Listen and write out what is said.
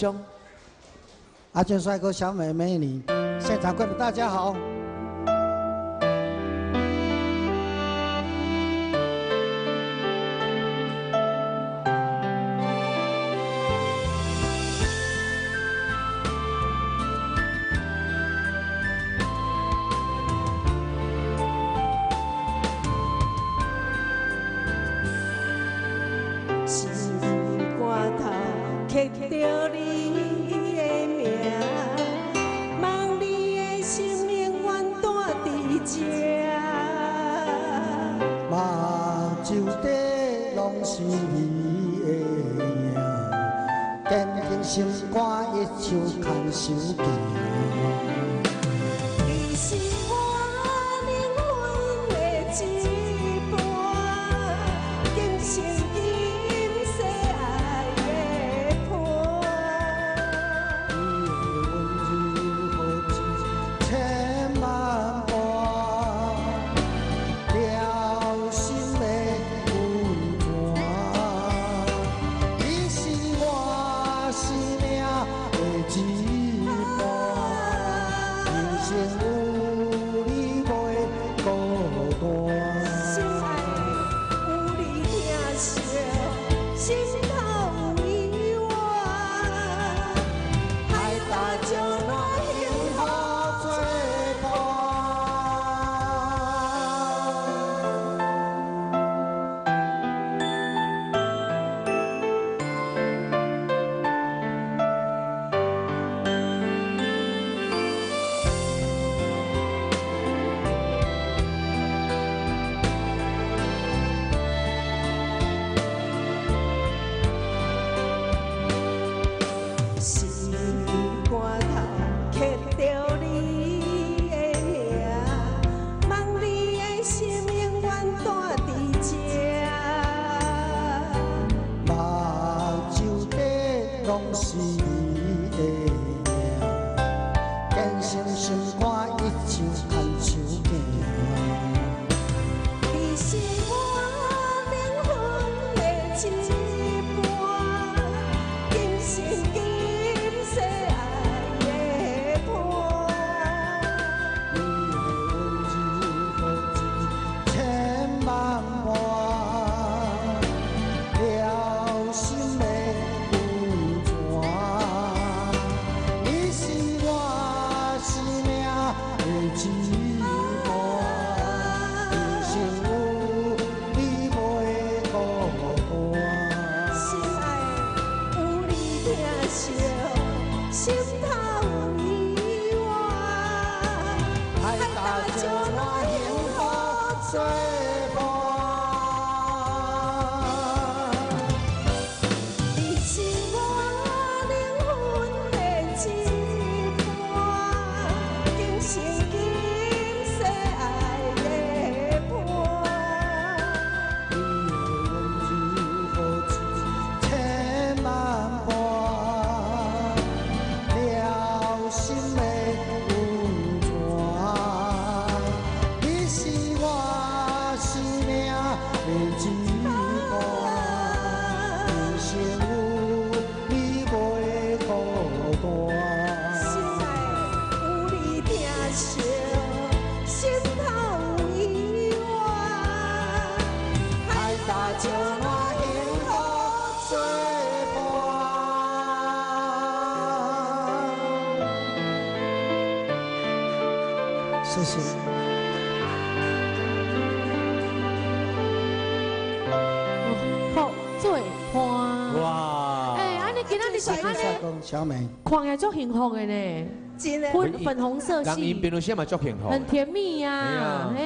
兄，阿俊帅哥、小美美女，现场观众大家好。 刻着你的名，望你的生命愿住伫这。目睭底拢是你的影，坚定心肝一手牵手行。你是我灵魂的一半，今生今世爱的伴。你的温柔好似千万般，撩心的温暖。你是我生命的一半，人生有你袂孤单。心爱有你疼惜，心头有意外，海大石烂幸福作伴。心肝头刻着你的名，望你的生命愿住伫这。目睭底拢是你的影，坚信心肝一手牵手行。你是我灵魂的一半，今生今世爱的伴。你的温柔好似千万般，撩心的温泉。你是我生命的一半，人生有你袂孤单。心爱有你疼惜，心头有意外，海大石烂幸福作伴。你是我灵魂的一半，今生今世爱的伴。你的温柔好似千万般，撩心的温泉。你是我生命的一半，人生有你袂孤单。心爱有你疼惜，心头有意外，海大石烂幸福作伴。谢谢。好做伴。哇！哎，安尼今仔日是安尼，帅哥小美，看起来足幸福的呢，真的。粉红色人因系，变到现在足幸福的。很甜蜜呀。哎呀嘿